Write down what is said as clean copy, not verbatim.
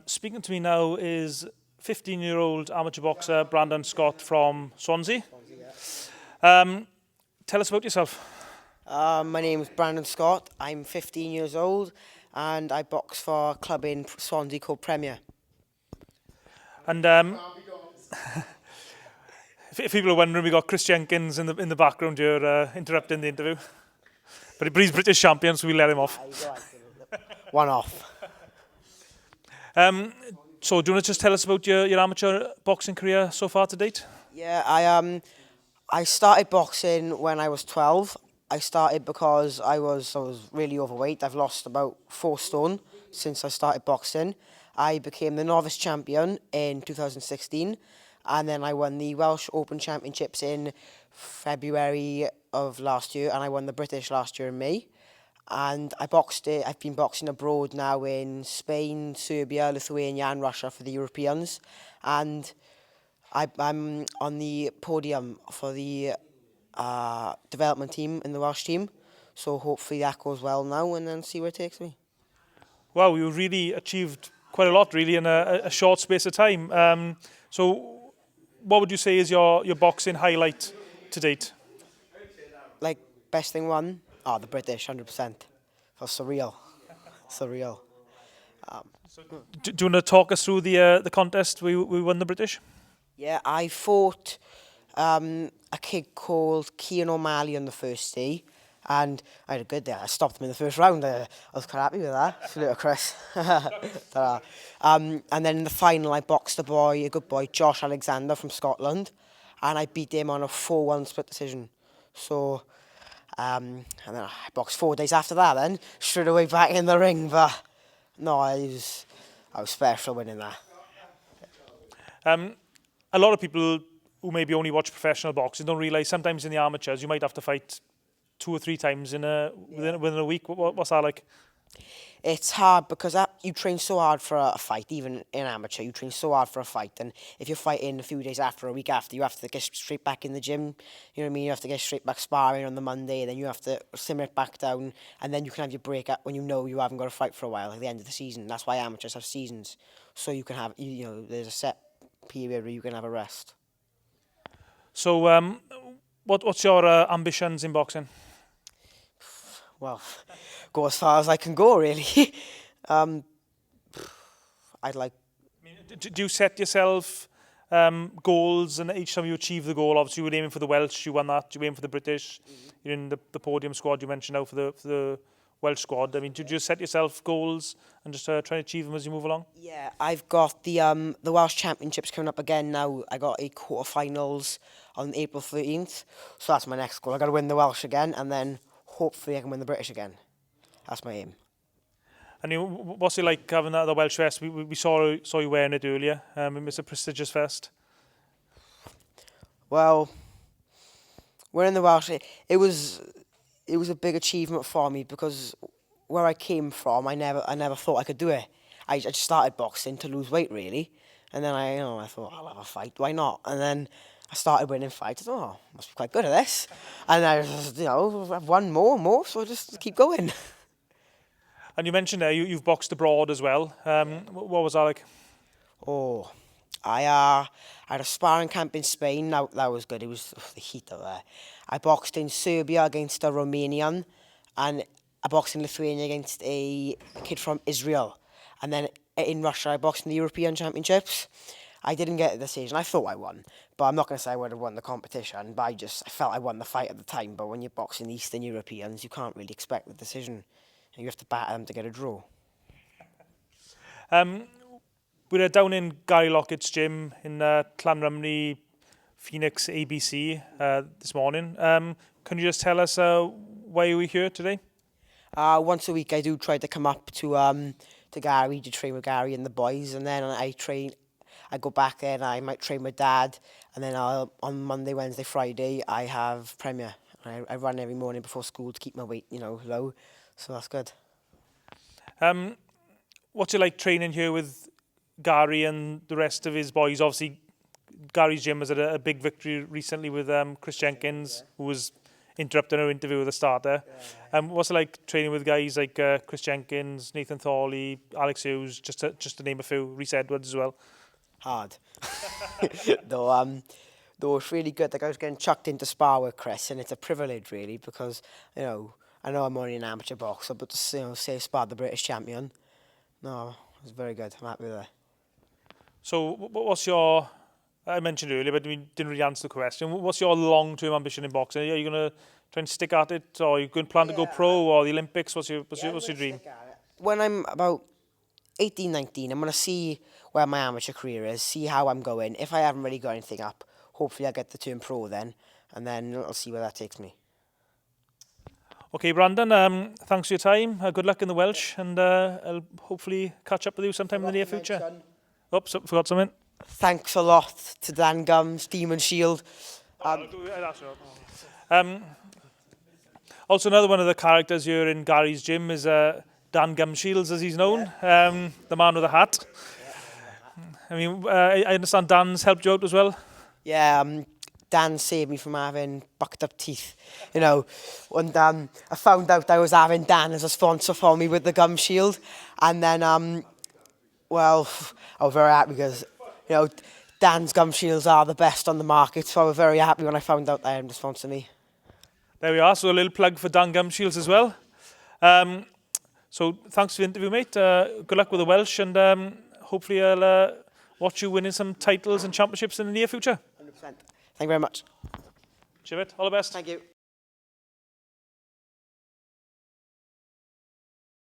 Speaking to me now is 15-year-old amateur boxer Brandon Scott from Swansea. Tell us about yourself. My name is Brandon Scott. I'm 15 years old and I box for a club in Swansea called Premier. And if people are wondering, we got Ciaran Gibbons in the background here interrupting the interview. But he's British champion, so we let him off. One off. So do you want to just tell us about your amateur boxing career so far to date? Yeah, I started boxing when I was 12. I started because I was really overweight. I've lost about 4 stone since I started boxing. I became the novice champion in 2016, and then I won the Welsh Open Championships in February of last year, and I won the British last year in May. And I've been boxing abroad now in Spain, Serbia, Lithuania and Russia for the Europeans. And I'm on the podium for the development team in the Welsh team. So hopefully that goes well now and then see where it takes me. Wow, you really achieved quite a lot really in a short space of time. So what would you say is your boxing highlight to date? Like, best thing won? Oh, the British, 100%. It was surreal. Surreal. Do you want to talk us through the contest we won the British? Yeah, I fought a kid called Ciaran O'Malley on the first day, and I had a good day. I stopped him in the first round. I was quite happy with that. Salute Chris. And then in the final, I boxed a good boy, Josh Alexander from Scotland, and I beat him on a 4-1 split decision. So, and then I boxed 4 days after that. Then straight away back in the ring, but no, I was special winning that. A lot of people who maybe only watch professional boxing don't realise sometimes in the amateurs you might have to fight 2 or 3 times within a week. What's that like? It's hard because you train so hard for a fight, even in amateur, you train so hard for a fight, and if you're fighting a few days after, a week after, you have to get straight back in the gym, you know what I mean, you have to get straight back sparring on the Monday, then you have to simmer it back down, and then you can have your break up when you know you haven't got to fight for a while, at the end of the season. That's why amateurs have seasons, so you can have, there's a set period where you can have a rest. So what's your ambitions in boxing? Well, go as far as I can go, really. I'd like... Do you set yourself goals, and each time you achieve the goal, obviously you were aiming for the Welsh, you won that, you aim for the British, you're in the podium squad you mentioned now for the Welsh squad. I mean, did you set yourself goals and just try to achieve them as you move along? Yeah, I've got the Welsh Championships coming up again now. I got a quarterfinals on April 13th, so that's my next goal. I got to win the Welsh again, and then hopefully I can win the British again. That's my aim. And what's it like having the Welsh vest? We saw you wearing it earlier. It's a prestigious vest. Well, wearing the Welsh, it was a big achievement for me because where I came from, I never thought I could do it. I just started boxing to lose weight really, and then I thought I'll have a fight. Why not? And then I started winning fights. I thought, I must be quite good at this. And I've won more, so I just keep going. And you mentioned there you've boxed abroad as well. What was that like? Oh, I had a sparring camp in Spain. Now that was good. It was the heat out there. I boxed in Serbia against a Romanian, and I boxed in Lithuania against a kid from Israel. And then in Russia, I boxed in the European Championships. I didn't get a decision. I thought I won, but I'm not going to say I would have won the competition. But I felt I won the fight at the time. But when you're boxing Eastern Europeans, you can't really expect the decision. And you have to batter them to get a draw. We're down in Gary Lockett's gym in Llanrumney, Phoenix ABC this morning. Can you just tell us why are we here today? Once a week I do try to come up to Gary to train with Gary and the boys, and then I go back there and I might train with Dad, and then on Monday, Wednesday, Friday I have Premier. I run every morning before school to keep my weight, low, so that's good. What's it like training here with Gary and the rest of his boys? Obviously, Gary's gym has had a big victory recently with Ciaran Gibbons, who was interrupting our interview with the starter. What's it like training with guys like Chris Jenkins, Nathan Thorley, Alex Hughes, just to name a few, Rhys Edwards as well? Hard. Though it's really good. Like, I was getting chucked into spar with Chris, and it's a privilege really, because I know I'm only an amateur boxer, but to say spar the British champion, no, it was very good. I'm happy with that. So what's your, I mentioned earlier, but we didn't really answer the question. What's your long-term ambition in boxing? Are you going to try and stick at it, or are you going to plan to go pro or the Olympics? What's your dream? When I'm about 18, 19, I'm going to see where my amateur career is, see how I'm going. If I haven't really got anything up, hopefully I'll get to turn pro then, and then I'll see where that takes me. Okay, Brandon, thanks for your time. Good luck in the Welsh, and I'll hopefully catch up with you sometime in the near future. Oops, forgot something. Thanks a lot to Dan Gums, Demon Shield. Also, another one of the characters here in Gary's gym is Dan Gumshields, as he's known, the man with the hat. I mean, I understand Dan's helped you out as well. Yeah, Dan saved me from having bucked up teeth, and I found out I was having Dan as a sponsor for me with the Gum Shield, and then, well, I was very happy because, Dan's Gum Shields are the best on the market, so I was very happy when I found out they had him to sponsor me. There we are, so a little plug for Dan Gumshields as well. So thanks for the interview, mate. Good luck with the Welsh, and hopefully I'll watch you winning some titles and championships in the near future. 100%. Thank you very much. Cheers, all the best. Thank you.